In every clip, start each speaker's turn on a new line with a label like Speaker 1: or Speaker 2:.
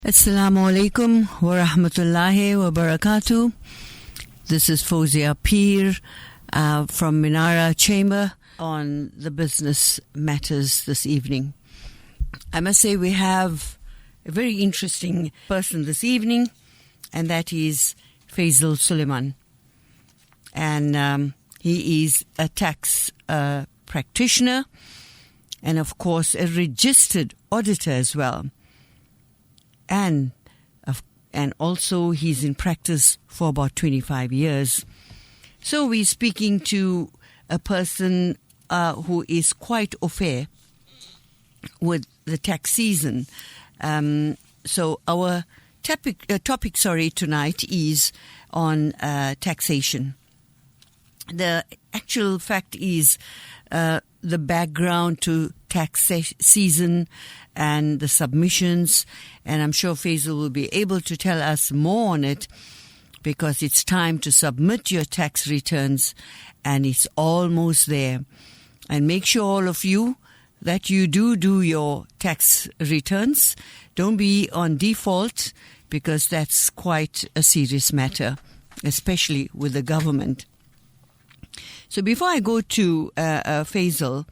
Speaker 1: Assalamu alaikum wa rahmatullahi wa barakatuh. This is Fawzia Peer from Minara Chamber on the Business Matters this evening. I must say we have a very interesting person this evening, and that is Faisal Suleiman. And he is a tax practitioner and, of course, a registered auditor as well. And also he's in practice for about 25 years. So we're speaking to a person who is quite au fait with the tax season. So our topic tonight is on taxation. The actual fact is the background to tax season and the submissions, and I'm sure Faisal will be able to tell us more on it, because it's time to submit your tax returns and it's almost there. And make sure, all of you, that you do your tax returns. Don't be on default, because that's quite a serious matter, especially with the government. So before I go to Faisal,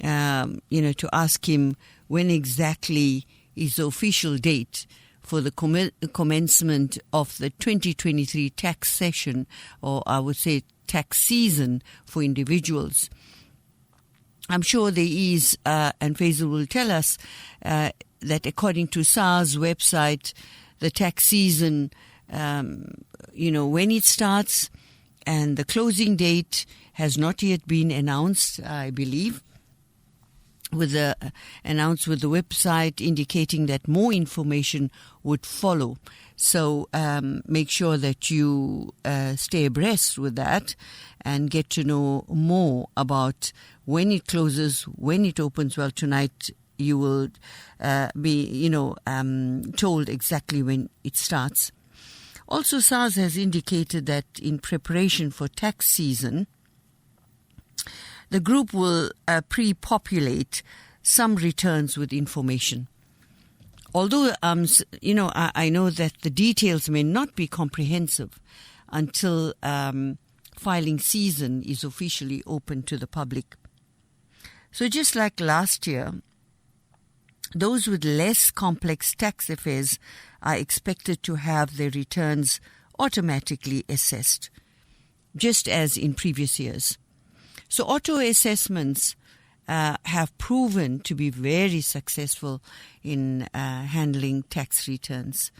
Speaker 1: to ask him when exactly is the official date for the commencement of the 2023 tax session, or I would say tax season for individuals. I'm sure there is, and Faisal will tell us, that according to SARS website, the tax season, when it starts, and the closing date has not yet been announced, I believe, announced with the website, indicating that more information would follow. So make sure that you stay abreast with that and get to know more about when it closes, when it opens. Well, tonight you will be, told exactly when it starts. Also, SARS has indicated that in preparation for tax season, the group will pre-populate some returns with information. Although, I know that the details may not be comprehensive until filing season is officially open to the public. So just like last year, those with less complex tax affairs are expected to have their returns automatically assessed, just as in previous years. So auto-assessments have proven to be very successful in handling tax returns.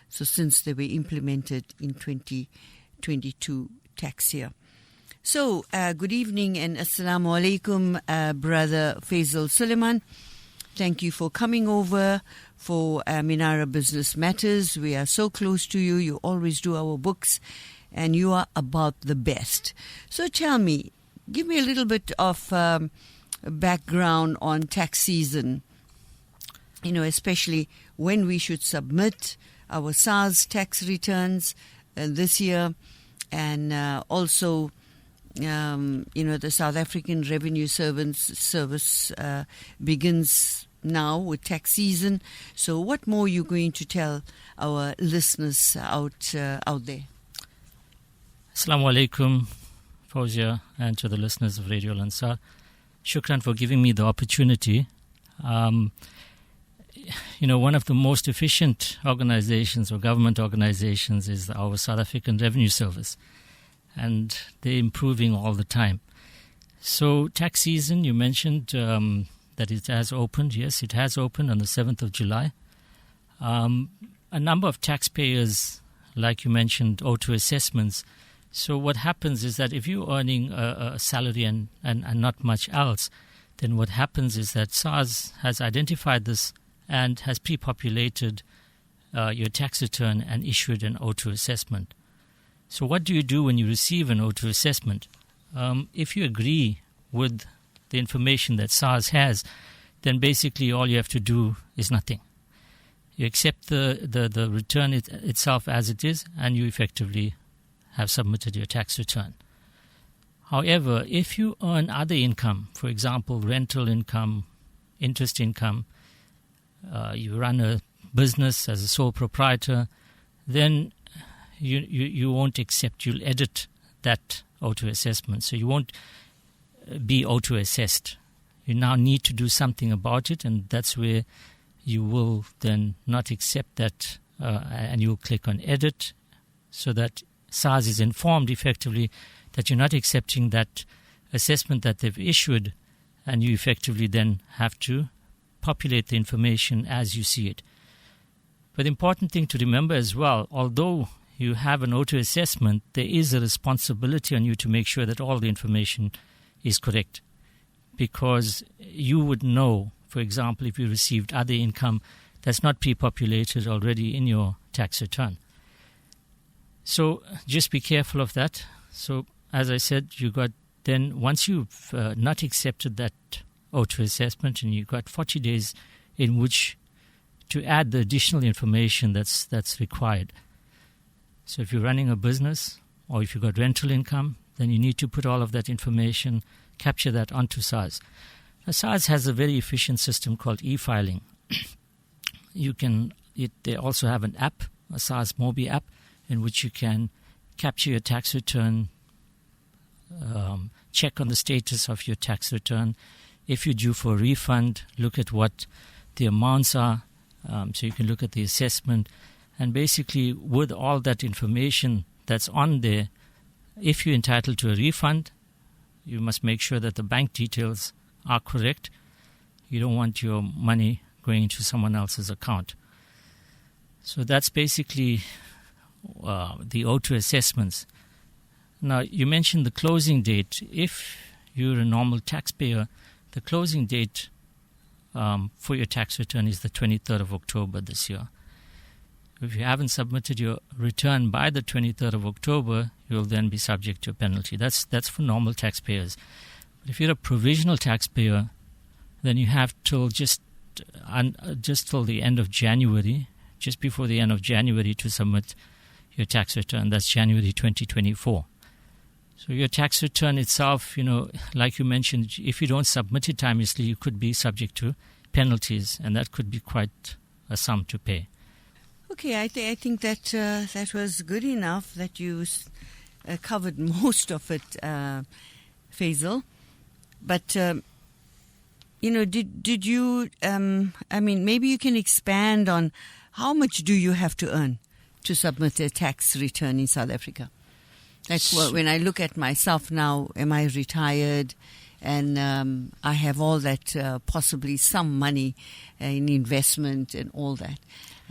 Speaker 1: So since they were implemented in 2022 tax year. So good evening and assalamu alaikum, Brother Faisal Suleiman. Thank you for coming over for Minara Business Matters. We are so close to you. You always do our books, and you are about the best. So tell me, give me a little bit of background on tax season, especially when we should submit our SARS tax returns this year, and also, the South African Revenue Service begins now with tax season. So what more are you going to tell our listeners out there?
Speaker 2: Assalamu alaikum, Fawzia, and to the listeners of Radio Al-Ansar. Shukran for giving me the opportunity. One of the most efficient organizations or government organizations is our South African Revenue Service, and they're improving all the time. So tax season, you mentioned that it has opened. Yes, it has opened on the 7th of July. A number of taxpayers, like you mentioned, auto-assessments. So what happens is that if you're earning a salary and not much else, then what happens is that SARS has identified this and has pre-populated your tax return and issued an auto-assessment. So what do you do when you receive an auto-assessment? If you agree with the information that SARS has, then basically all you have to do is nothing. You accept the return itself as it is, and you effectively have submitted your tax return. However, if you earn other income, for example, rental income, interest income, you run a business as a sole proprietor, then you won't accept, you'll edit that auto-assessment. So you won't be auto-assessed. You now need to do something about it, and that's where you will then not accept that, and you'll click on edit, so that SARS is informed effectively that you're not accepting that assessment that they've issued, and you effectively then have to populate the information as you see it. But the important thing to remember as well, although you have an auto-assessment, there is a responsibility on you to make sure that all the information is correct. Because you would know, for example, if you received other income that's not pre-populated already in your tax return. So just be careful of that. So as I said, once you've not accepted that auto-assessment, and you've got 40 days in which to add the additional information that's required. So if you're running a business or if you've got rental income, then you need to put all of that information, capture that onto SARS. Now, SARS has a very efficient system called e-filing. They also have an app, a SARS Mobi app, in which you can capture your tax return, check on the status of your tax return. If you're due for a refund, look at what the amounts are. So you can look at the assessment. And basically, with all that information that's on there, if you're entitled to a refund, you must make sure that the bank details are correct. You don't want your money going into someone else's account. So that's basically the auto assessments. Now, you mentioned the closing date. If you're a normal taxpayer, the closing date for your tax return is the 23rd of October this year. If you haven't submitted your return by the 23rd of October, you'll then be subject to a penalty. That's for normal taxpayers. But if you're a provisional taxpayer, then you have till just till the end of January, just before the end of January, to submit your tax return. That's January 2024. So your tax return itself, like you mentioned, if you don't submit it timeously, you could be subject to penalties, and that could be quite a sum to pay.
Speaker 1: Okay, I think that that was good enough that you covered most of it, Faisal. But, did you, maybe you can expand on how much do you have to earn to submit a tax return in South Africa? That's when I look at myself now, am I retired? And I have all that, possibly some money in investment and all that.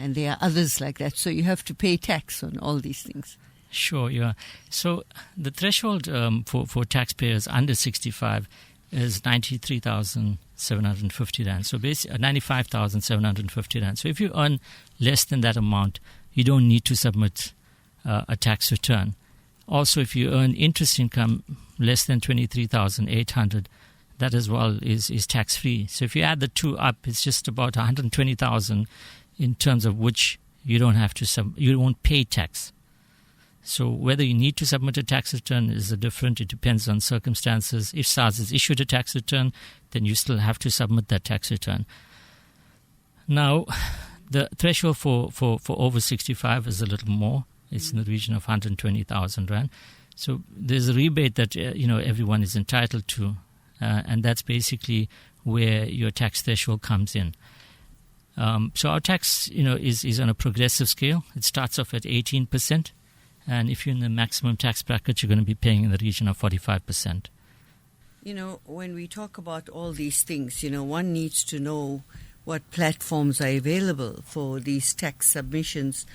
Speaker 1: And there are others like that. So you have to pay tax on all these things.
Speaker 2: Sure, yeah. So the threshold for taxpayers under 65 is 93,750 rand. So basically 95,750 rand. So if you earn less than that amount, you don't need to submit a tax return. Also, if you earn interest income less than 23,800, that as well is tax-free. So if you add the two up, it's just about 120,000 in terms of which you don't have to you won't pay tax. So whether you need to submit a tax return is different. It depends on circumstances. If SARS has issued a tax return, then you still have to submit that tax return. Now, the threshold for over 65 is a little more. It's in the region of 120,000 rand. So there's a rebate that everyone is entitled to, and that's basically where your tax threshold comes in. So our tax, is on a progressive scale. It starts off at 18%, and if you're in the maximum tax bracket, you're going to be paying in the region of 45%.
Speaker 1: When we talk about all these things, one needs to know what platforms are available for these tax submissions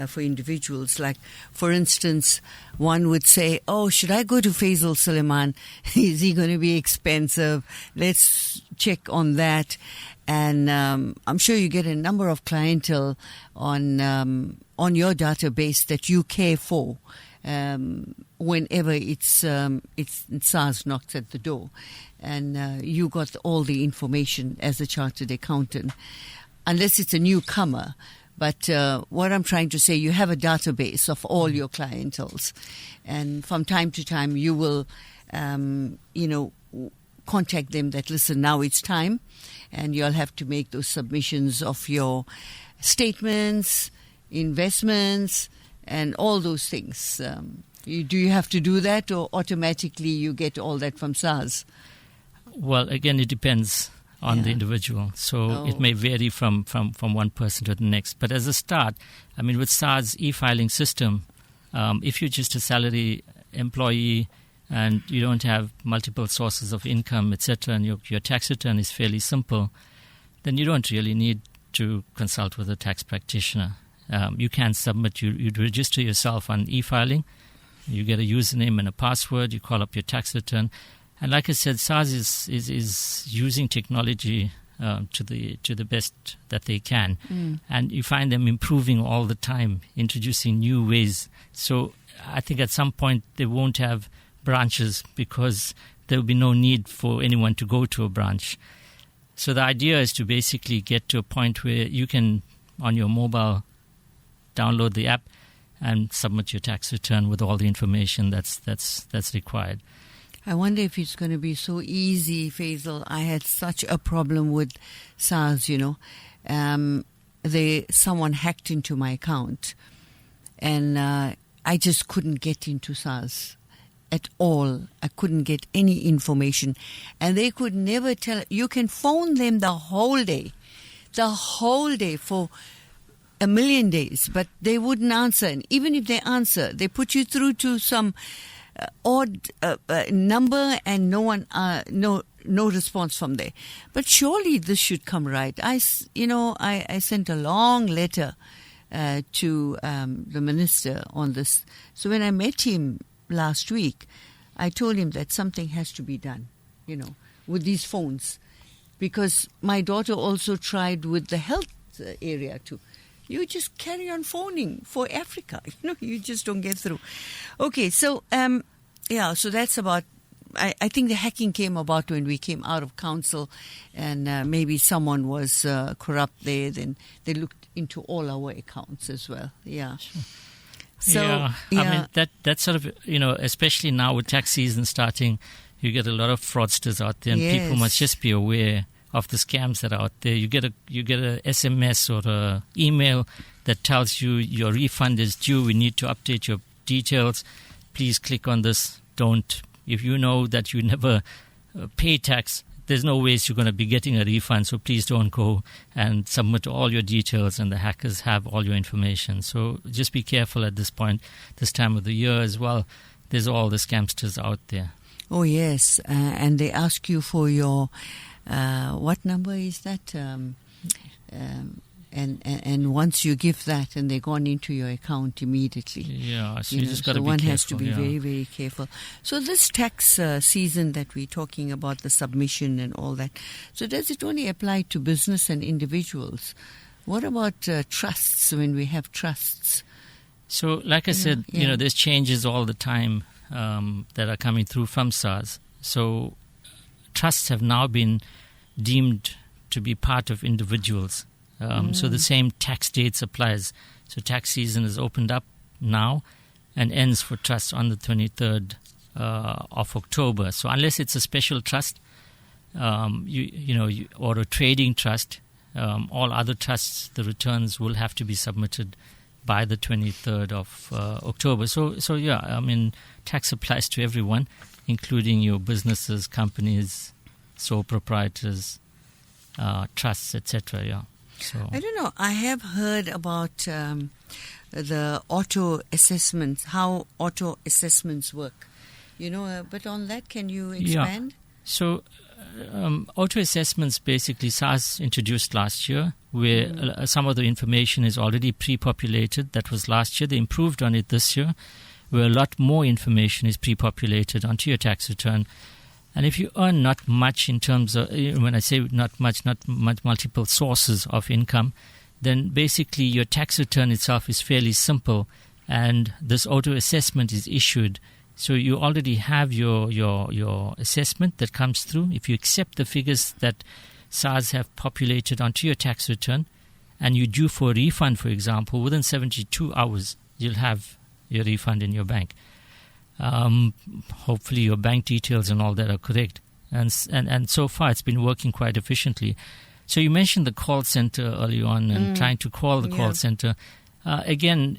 Speaker 1: for individuals. Like, for instance, one would say, should I go to Faisal Suleiman? Is he going to be expensive? Let's check on that. And I'm sure you get a number of clientele on your database that you care for whenever it's SARS knocks at the door, and you got all the information as a chartered accountant, unless it's a newcomer. But what I'm trying to say, you have a database of all your clientels, and from time to time you will, contact them that, listen, now it's time, and you'll have to make those submissions of your statements, investments, and all those things. Do you have to do that, or automatically you get all that from SARS?
Speaker 2: Well, again, it depends on the individual. So it may vary from one person to the next. But as a start, I mean, with SARS e-filing system, if you're just a salary employee and you don't have multiple sources of income, etc., and your tax return is fairly simple, then you don't really need to consult with a tax practitioner. You can submit, you register yourself on e-filing, you get a username and a password, you call up your tax return. And like I said, SARS is using technology to the best that they can. And you find them improving all the time, introducing new ways. So I think at some point they won't have branches because there will be no need for anyone to go to a branch. So the idea is to basically get to a point where you can, on your mobile, download the app and submit your tax return with all the information that's required.
Speaker 1: I wonder if it's going to be so easy, Faisal. I had such a problem with SARS, someone hacked into my account, and I just couldn't get into SARS at all. I couldn't get any information, and they could never tell. You can phone them the whole day for a million days, but they wouldn't answer. And even if they answer, they put you through to some odd number, and no response from there. But surely this should come right. I sent a long letter to the minister on this. So when I met him last week, I told him that something has to be done, with these phones, because my daughter also tried with the health area too. You just carry on phoning for Africa. You just don't get through. Okay, so, so that's about... I think the hacking came about when we came out of council, and maybe someone was corrupt there. Then they looked into all our accounts as well. Yeah.
Speaker 2: Sure. So, I mean, that sort of, especially now with tax season starting, you get a lot of fraudsters out there, and people must just be aware of the scams that are out there. You get a SMS or a email that tells you your refund is due. We need to update your details. Please click on this. Don't. If you know that you never pay tax, there's no ways you're going to be getting a refund. So please don't go and submit all your details, and the hackers have all your information. So just be careful at this point, this time of the year as well. There's all the scamsters out there.
Speaker 1: Oh yes, and they ask you for your. What number is that? And once you give that, and they're gone into your account immediately.
Speaker 2: Yeah, so you just got to be
Speaker 1: one
Speaker 2: careful.
Speaker 1: Has to be very, very careful. So this tax season that we're talking about, the submission and all that, so does it only apply to business and individuals? What about trusts, when we have trusts?
Speaker 2: So like I said, there's changes all the time that are coming through from SARS. So trusts have now been deemed to be part of individuals. So the same tax dates applies. So tax season is opened up now and ends for trusts on the 23rd of October. So unless it's a special trust, or a trading trust, all other trusts, the returns will have to be submitted by the 23rd of October. So I mean, tax applies to everyone, including your businesses, companies, sole proprietors, trusts, etc. Yeah. So
Speaker 1: I don't know. I have heard about the auto assessments, how auto assessments work. But on that, can you expand?
Speaker 2: Yeah. So auto assessments, basically, SARS introduced last year, where some of the information is already pre-populated. That was last year. They improved on it this year, where a lot more information is pre-populated onto your tax return. And if you earn not much in terms of, when I say not much, multiple sources of income, then basically your tax return itself is fairly simple, and this auto assessment is issued. So you already have your assessment that comes through. If you accept the figures that SARS have populated onto your tax return, and you're due for a refund, for example, within 72 hours, you'll have your refund in your bank. Hopefully your bank details and all that are correct, and so far it's been working quite efficiently. So you mentioned the call center early on and trying to call the call center. Again,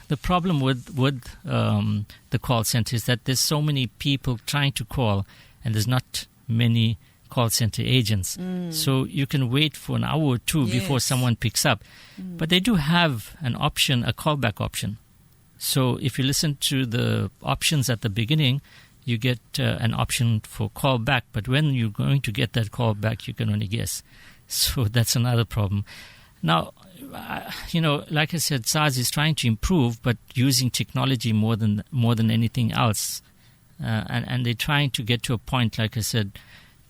Speaker 2: the problem with the call center is that there's so many people trying to call, and there's not many call center agents. So you can wait for an hour or two before someone picks up. But they do have an option, a callback option. So if you listen to the options at the beginning, you get an option for callback. But when you're going to get that callback, you can only guess. So that's another problem. Now, like I said, SARS is trying to improve, but using technology more than anything else. And they're trying to get to a point, like I said,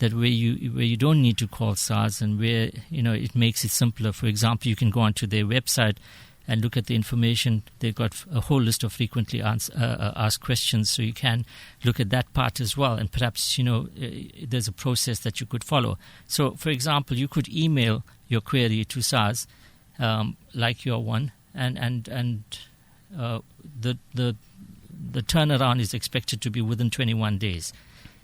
Speaker 2: that where you don't need to call SARS, and where it makes it simpler. For example, you can go onto their website and look at the information. They've got a whole list of frequently asked questions, so you can look at that part as well. And perhaps there's a process that you could follow. So, for example, you could email your query to SARS, like your one, and the turnaround is expected to be within 21 days.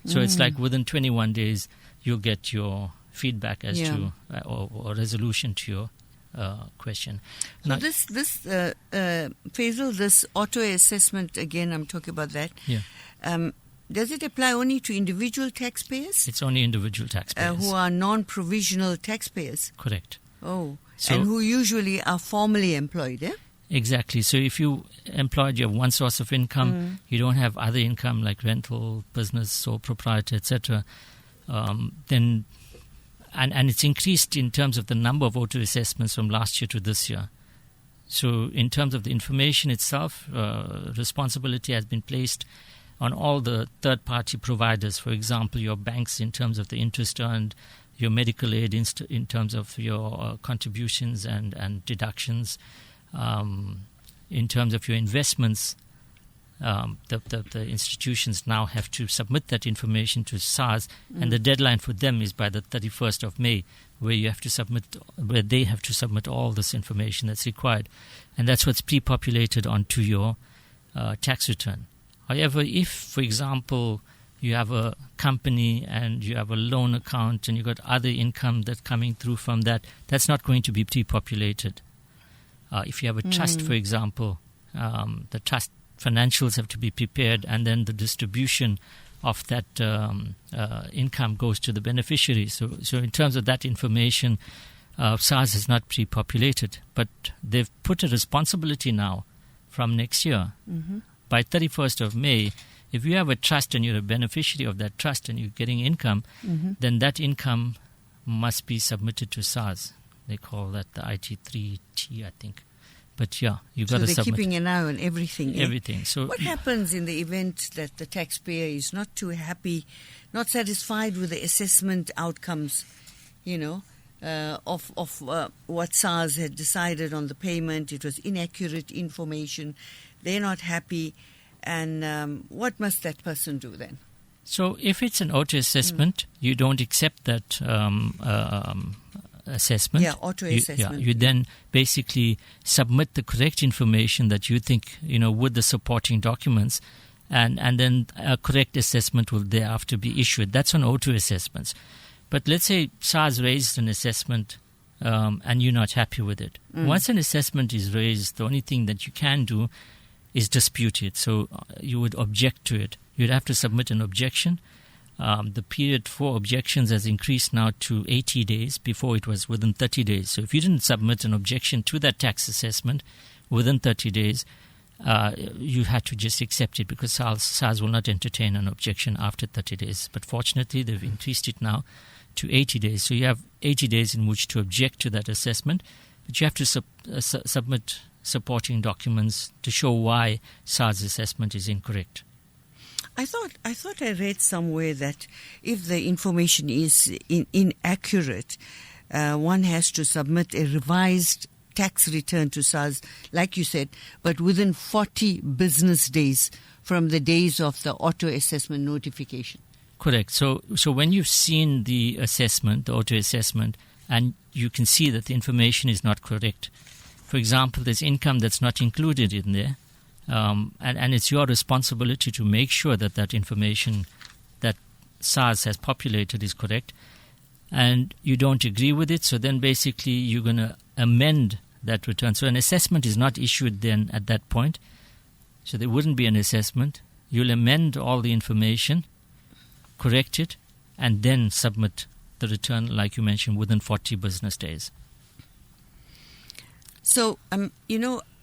Speaker 2: So it's like within 21 days you'll get your feedback as to or resolution to your question.
Speaker 1: So now, this Faisal, this auto assessment, again, I'm talking about that.
Speaker 2: Yeah.
Speaker 1: Does it apply only to individual taxpayers?
Speaker 2: It's only individual taxpayers
Speaker 1: who are non-provisional taxpayers.
Speaker 2: Correct.
Speaker 1: Oh, so, and who usually are formally employed, eh?
Speaker 2: Exactly. So if you employed, you have one source of income, you don't have other income like rental, business, sole proprietor, etc. Then, and it's increased in terms of the number of auto assessments from last year to this year. So in terms of the information itself, responsibility has been placed on all the third-party providers. For example, your banks in terms of the interest earned, your medical aid in terms of your contributions and deductions. In terms of your investments, the institutions now have to submit that information to SARS, and the deadline for them is by the 31st of May, where they have to submit all this information that's required, and that's what's pre-populated onto your tax return. However, if, for example, you have a company and you have a loan account and you've got other income that's coming through from that, that's not going to be pre-populated. If you have a trust, for example, the trust financials have to be prepared, and then the distribution of that income goes to the beneficiary. So in terms of that information, SARS is not pre-populated, but they've put a responsibility now from next year. By 31st of May, if you have a trust and you're a beneficiary of that trust and you're getting income, then that income must be submitted to SARS. They call that the IT3T, I think. But yeah, you've got to submit. So they're keeping
Speaker 1: an eye on everything.
Speaker 2: Everything. So
Speaker 1: what happens in the event that the taxpayer is not too happy, not satisfied with the assessment outcomes, of what SARS had decided on the payment? It was inaccurate information. They're not happy. And what must that person do then?
Speaker 2: So if it's an auto assessment, you don't accept that assessment.
Speaker 1: Yeah, auto assessment.
Speaker 2: You then basically submit the correct information that you think, with the supporting documents, and then a correct assessment will thereafter be issued. That's on auto assessments. But let's say SARS raised an assessment and you're not happy with it. Once an assessment is raised, the only thing that you can do is dispute it. So you would object to it. You'd have to submit an objection. The period for objections has increased now to 80 days. Before it was within 30 days. So if you didn't submit an objection to that tax assessment within 30 days, you had to just accept it, because SARS will not entertain an objection after 30 days. But fortunately, they've increased it now to 80 days. So you have 80 days in which to object to that assessment, but you have to submit supporting documents to show why SARS assessment is incorrect.
Speaker 1: I thought I read somewhere that if the information is inaccurate, one has to submit a revised tax return to SARS, like you said, but within 40 business days from the days of the auto assessment notification.
Speaker 2: Correct. So when you've seen the assessment, the auto assessment, and you can see that the information is not correct, for example, there's income that's not included in there, and it's your responsibility to make sure that that information that SARS has populated is correct. and you don't agree with it, so then basically you're going to amend that return. So an assessment is not issued then at that point. So there wouldn't be an assessment. You'll amend all the information, correct it, and then submit the return, like you mentioned, within 40 business days.
Speaker 1: So,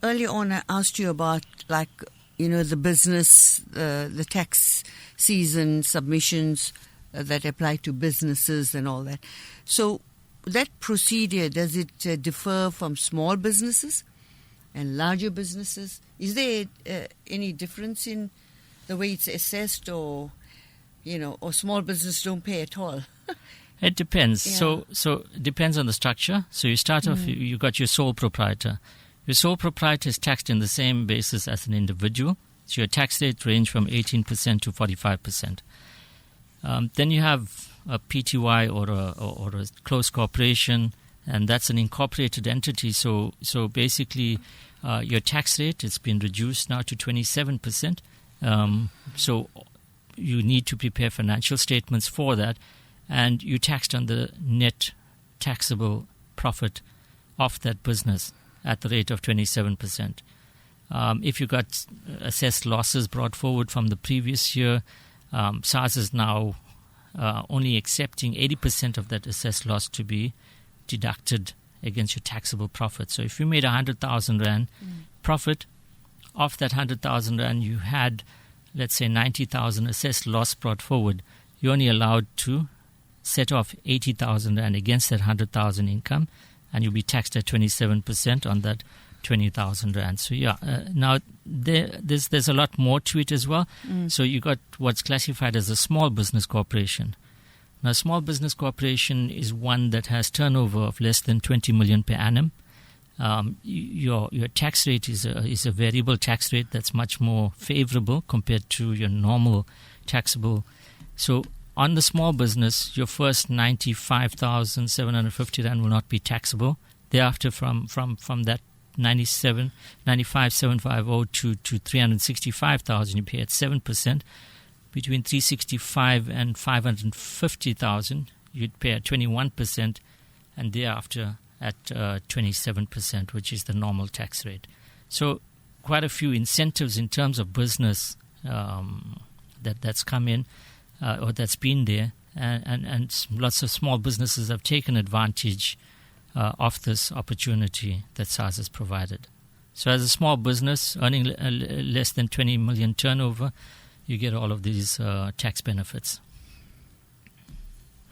Speaker 1: earlier on I asked you about, the business, the tax season submissions that apply to businesses and all that. So, that procedure, does it differ from small businesses and larger businesses? Is there any difference in the way it's assessed, or small businesses don't pay at all?
Speaker 2: It depends.
Speaker 1: Yeah.
Speaker 2: So it depends on the structure. So you start off, you got your sole proprietor. Your sole proprietor is taxed in the same basis as an individual. So your tax rate range from 18% to 45%. Then you have a PTY or a closed corporation, and that's an incorporated entity. So basically, your tax rate has been reduced now to 27%. So you need to prepare financial statements for that, and you're taxed on the net taxable profit of that business at the rate of 27%. If you got assessed losses brought forward from the previous year, SARS is now only accepting 80% of that assessed loss to be deducted against your taxable profit. So if you made 100,000 Rand profit, of that 100,000 Rand you had, let's say, 90,000 assessed loss brought forward, you're only allowed to set off 80,000 Rand against that 100,000 income, and you'll be taxed at 27% on that 20,000 Rand. So now there's a lot more to it as well. So you got what's classified as a small business corporation. Now, a small business corporation is one that has turnover of less than 20 million per annum. Your tax rate is a variable tax rate that's much more favorable compared to your normal taxable. So on the small business, your first 95,750 Rand will not be taxable. Thereafter, from that 95,750 to 365,000, you pay at 7%. Between 365 and 550,000, you'd pay at 21%, and thereafter at 27%, which is the normal tax rate. So quite a few incentives in terms of business that's come in or that's been there, and lots of small businesses have taken advantage of this opportunity that SARS has provided. So as a small business earning less than 20 million turnover, you get all of these tax benefits.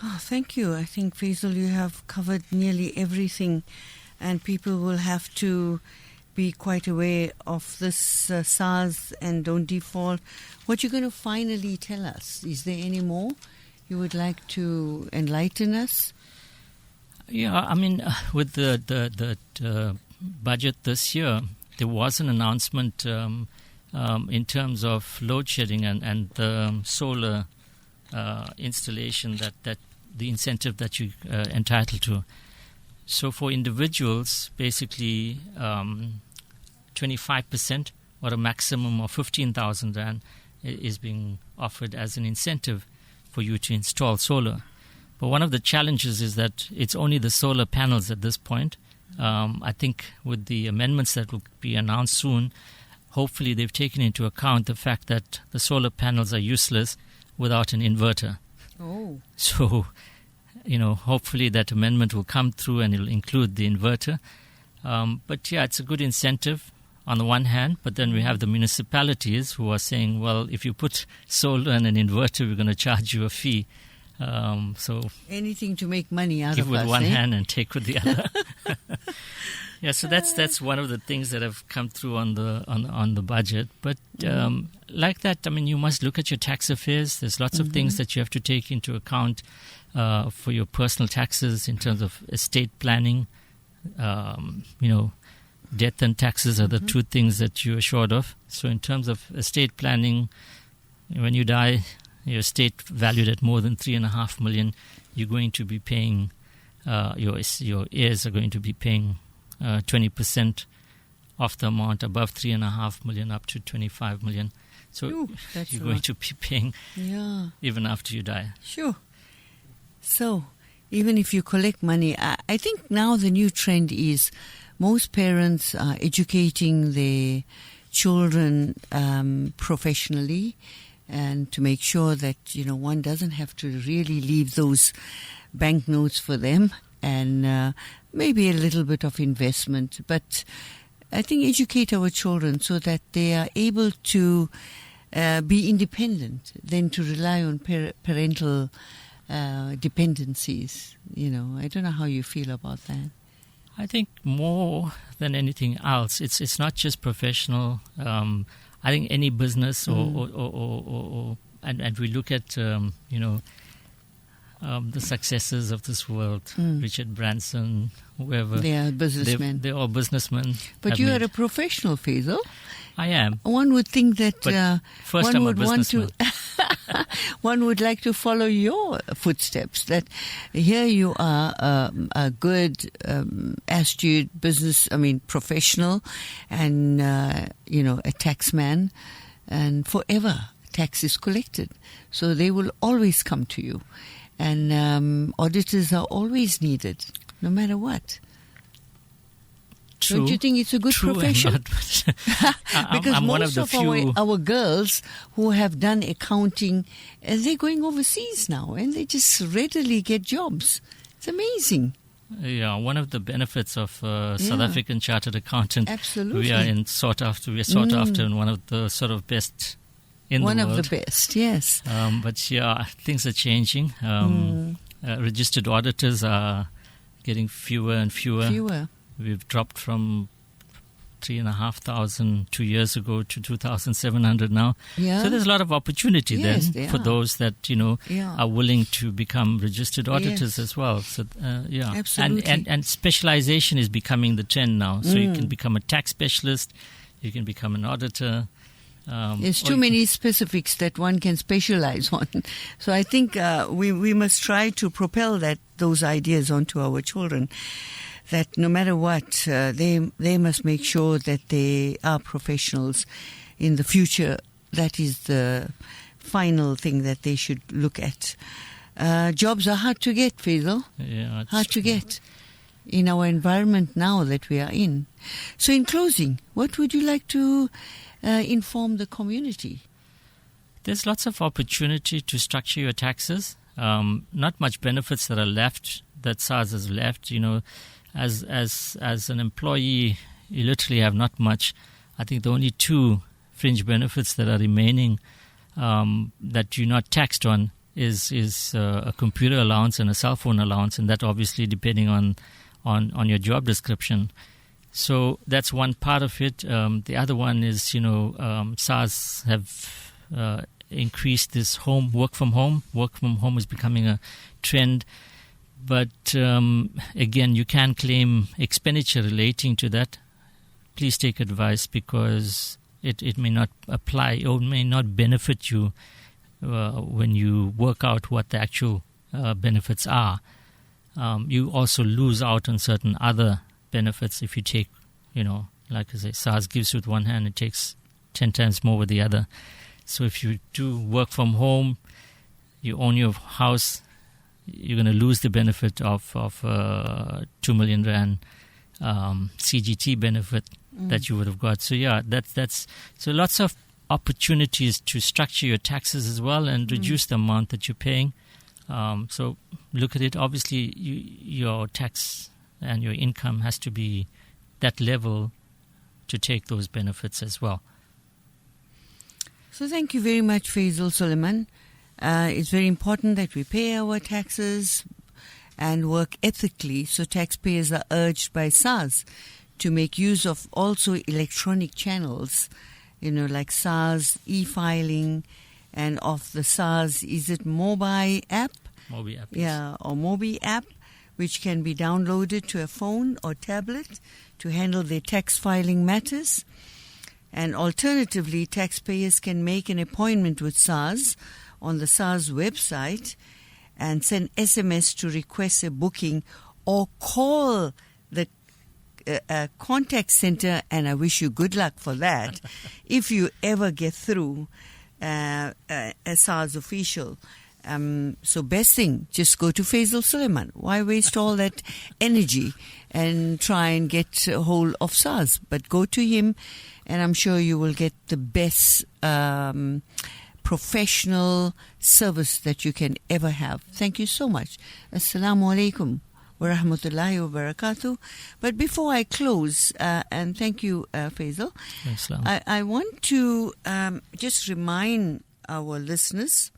Speaker 1: Oh, thank you. I think, Faisal, you have covered nearly everything, and people will have to be quite aware of this SARS and don't default. What you're going to finally tell us? Is there any more you would like to enlighten us?
Speaker 2: Yeah, I mean, with the budget this year, there was an announcement in terms of load shedding and the solar installation that the incentive that you're entitled to. So for individuals, basically 25% or a maximum of 15,000 Rand is being offered as an incentive for you to install solar. But one of the challenges is that it's only the solar panels at this point. I think with the amendments that will be announced soon, hopefully they've taken into account the fact that the solar panels are useless without an inverter.
Speaker 1: Oh.
Speaker 2: So, hopefully that amendment will come through and it'll include the inverter. But yeah, it's a good incentive on the one hand, but then we have the municipalities who are saying, well, if you put solar and an inverter, we're going to charge you a fee. So
Speaker 1: anything to make money out of us.
Speaker 2: Give with one hand and take with the other. Yeah, so that's one of the things that have come through on the budget. But like that, I mean, you must look at your tax affairs. There's lots of things that you have to take into account for your personal taxes in terms of estate planning. Death and taxes are the two things that you're short of. So in terms of estate planning, when you die, your estate valued at more than 3.5 million, you're going to be paying, your heirs are going to be paying 20% of the amount above 3.5 million up to 25 million. So you're going to be paying even after you die.
Speaker 1: Sure. So even if you collect money, I think now the new trend is most parents are educating their children professionally, and to make sure that, one doesn't have to really leave those banknotes for them, and maybe a little bit of investment. But I think educate our children so that they are able to be independent than to rely on parental dependencies. I don't know how you feel about that.
Speaker 2: I think more than anything else, it's not just professional. I think any business or and we look at the successes of this world, Richard Branson, whoever.
Speaker 1: They are businessmen.
Speaker 2: They're all businessmen.
Speaker 1: But you are a professional, Faisal.
Speaker 2: I am.
Speaker 1: One would think that
Speaker 2: first
Speaker 1: one
Speaker 2: I'm
Speaker 1: would
Speaker 2: a
Speaker 1: want to. One would like to follow your footsteps. That here you are a good, astute professional, and a taxman, and forever tax is collected, so they will always come to you, and auditors are always needed, no matter what.
Speaker 2: True.
Speaker 1: Don't you think it's a good profession? Because
Speaker 2: I'm
Speaker 1: most
Speaker 2: one of the few.
Speaker 1: Our girls who have done accounting, they're going overseas now, and they just readily get jobs. It's amazing.
Speaker 2: Yeah, one of the benefits of South African Chartered Accountant.
Speaker 1: Absolutely.
Speaker 2: We are sought after, and one of the sort of best in the world.
Speaker 1: One of the best, yes.
Speaker 2: But yeah, things are changing. Registered auditors are getting fewer and fewer. We've dropped from 3,500 2 years ago to 2,700 now.
Speaker 1: Yeah.
Speaker 2: So there's a lot of opportunity for those that are willing to become registered auditors as well. So
Speaker 1: absolutely.
Speaker 2: And specialization is becoming the trend now. So you can become a tax specialist, you can become an auditor.
Speaker 1: There's too many specifics that one can specialize on. So I think we must try to propel those ideas onto our children, that no matter what, they must make sure that they are professionals in the future. That is the final thing that they should look at. Jobs are hard to get, Faisal.
Speaker 2: Yeah,
Speaker 1: hard to get in our environment now that we are in. So in closing, what would you like to inform the community?
Speaker 2: There's lots of opportunity to structure your taxes. Not much benefits that are left, that SARS has left. As an employee, you literally have not much. I think the only two fringe benefits that are remaining that you're not taxed on is a computer allowance and a cell phone allowance, and that obviously depending on your job description. So that's one part of it. The other one is, SARS have increased this work from home. Work from home is becoming a trend. But again, you can claim expenditure relating to that. Please take advice, because it may not apply or may not benefit you when you work out what the actual benefits are. You also lose out on certain other benefits if you take, like I say, SARS gives with one hand, it takes 10 times more with the other. So if you do work from home, you own your house, you're going to lose the benefit of 2 million rand CGT benefit that you would have got. So yeah, that's so lots of opportunities to structure your taxes as well and reduce the amount that you're paying. So look at it. Obviously, your tax and your income has to be that level to take those benefits as well.
Speaker 1: So thank you very much, Faisal Suleiman. It's very important that we pay our taxes and work ethically, so taxpayers are urged by SARS to make use of also electronic channels, like SARS e-filing, and of the SARS, is it Mobi app?
Speaker 2: Mobi app.
Speaker 1: Yeah, or Mobi app, which can be downloaded to a phone or tablet to handle their tax filing matters. And alternatively, taxpayers can make an appointment with SARS on the SARS website and send SMS to request a booking, or call the contact center, and I wish you good luck for that, if you ever get through a SARS official. So best thing, just go to Faisal Suleiman. Why waste all that energy and try and get a hold of SARS? But go to him, and I'm sure you will get the best professional service that you can ever have. Thank you so much. Assalamu alaikum wa rahmatullahi wa barakatuh. But before I close, and thank you, Faisal, I want to just remind our listeners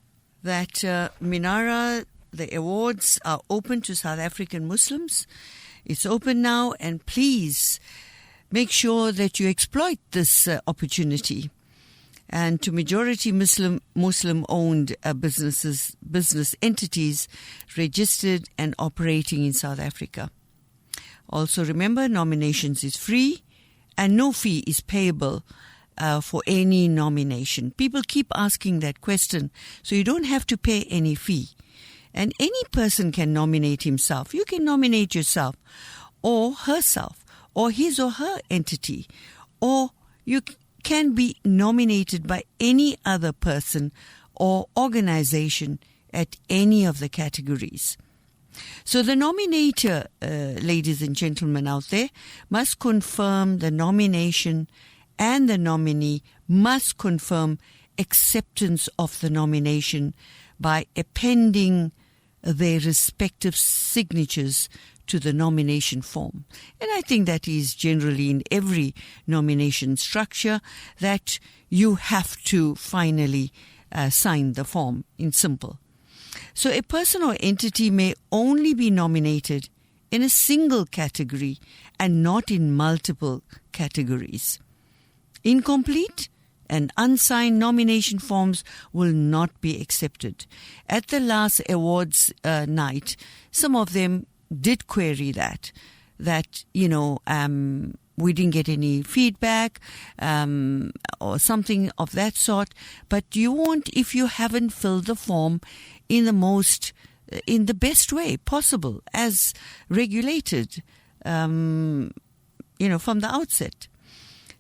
Speaker 1: that Minara, the awards are open to South African Muslims. It's open now, and please make sure that you exploit this opportunity. And to majority Muslim-owned business entities registered and operating in South Africa. Also remember, nominations is free and no fee is payable for any nomination. People keep asking that question, so you don't have to pay any fee. And any person can nominate himself. You can nominate yourself or herself or his or her entity, or you can be nominated by any other person or organization at any of the categories. So the nominator, ladies and gentlemen out there, must confirm the nomination, and the nominee must confirm acceptance of the nomination by appending their respective signatures to the nomination form. And I think that is generally in every nomination structure, that you have to finally sign the form in simple. So a person or entity may only be nominated in a single category and not in multiple categories. Incomplete and unsigned nomination forms will not be accepted. At the last awards night, some of them did query that we didn't get any feedback or something of that sort. But you won't if you haven't filled the form in the best way possible, as regulated, from the outset.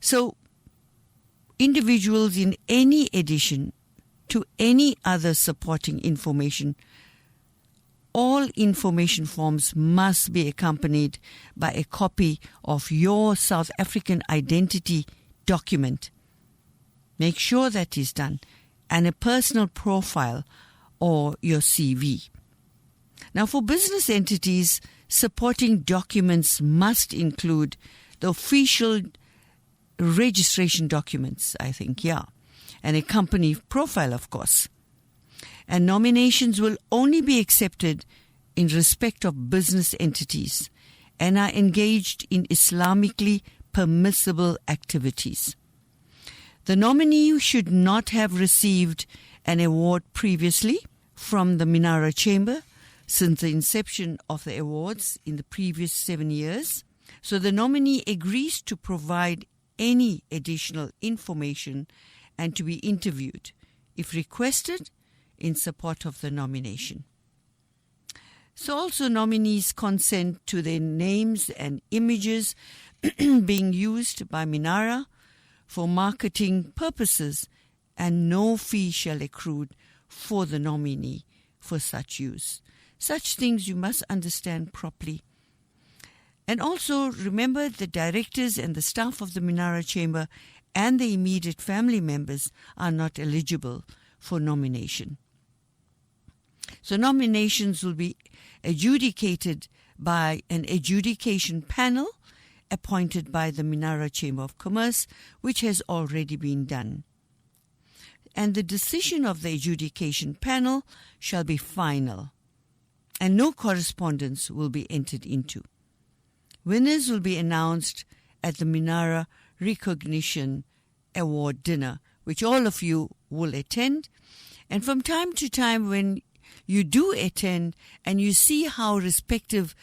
Speaker 1: So individuals in any addition to any other supporting information, all information forms must be accompanied by a copy of your South African identity document. Make sure that is done, and a personal profile or your CV. Now, for business entities, supporting documents must include the official registration documents, and a company profile, of course. And nominations will only be accepted in respect of business entities and are engaged in Islamically permissible activities. The nominee should not have received an award previously from the Minara Chamber since the inception of the awards in the previous 7 years. So the nominee agrees to provide any additional information and to be interviewed, if requested, in support of the nomination. So also nominees consent to their names and images being used by Minara for marketing purposes, and no fee shall accrue for the nominee for such use. Such things you must understand properly. And also remember, the directors and the staff of the Minara Chamber and the immediate family members are not eligible for nomination. So nominations will be adjudicated by an adjudication panel appointed by the Minara Chamber of Commerce, which has already been done. And the decision of the adjudication panel shall be final, and no correspondence will be entered into. Winners will be announced at the Minara Recognition Award Dinner, which all of you will attend. And from time to time, when you do attend and you see how respective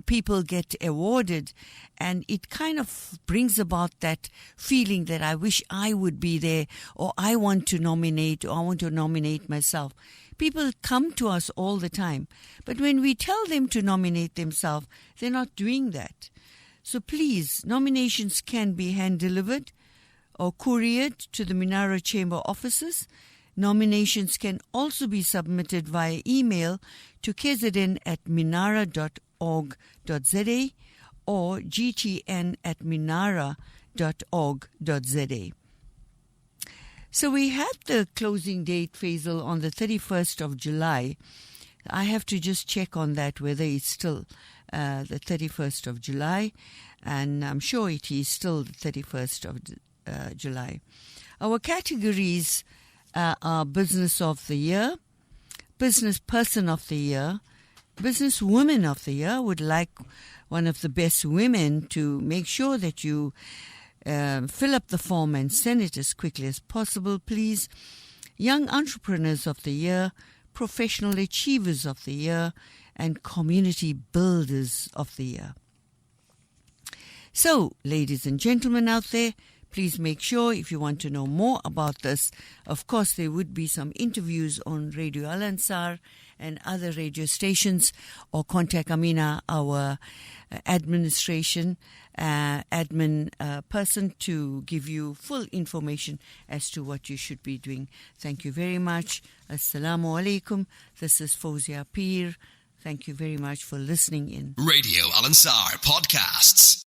Speaker 1: people get awarded, and it kind of brings about that feeling that I wish I would be there, or I want to nominate, or I want to nominate myself. People come to us all the time, but when we tell them to nominate themselves, they're not doing that. So please, nominations can be hand-delivered or couriered to the Minara Chamber offices. Nominations can also be submitted via email to kzn@minara.org.za or gtn@minara.org.za. So we had the closing date, Faisal, on the 31st of July. I have to just check on that, whether it's still the 31st of July, and I'm sure it is still the 31st of July. Our categories are Business of the Year, Business Person of the Year, Business Woman of the Year. Would like one of the best women to make sure that you fill up the form and send it as quickly as possible, please. Young Entrepreneurs of the Year, Professional Achievers of the Year, and Community Builders of the Year. So, ladies and gentlemen out there, please make sure, if you want to know more about this, of course there would be some interviews on Radio Al Ansar and other radio stations, or contact Amina, our administration admin person, to give you full information as to what you should be doing. Thank you very much. Assalamu alaikum. This is Fawzia Peer. Thank you very much for listening in.
Speaker 3: Radio Al Ansar podcasts.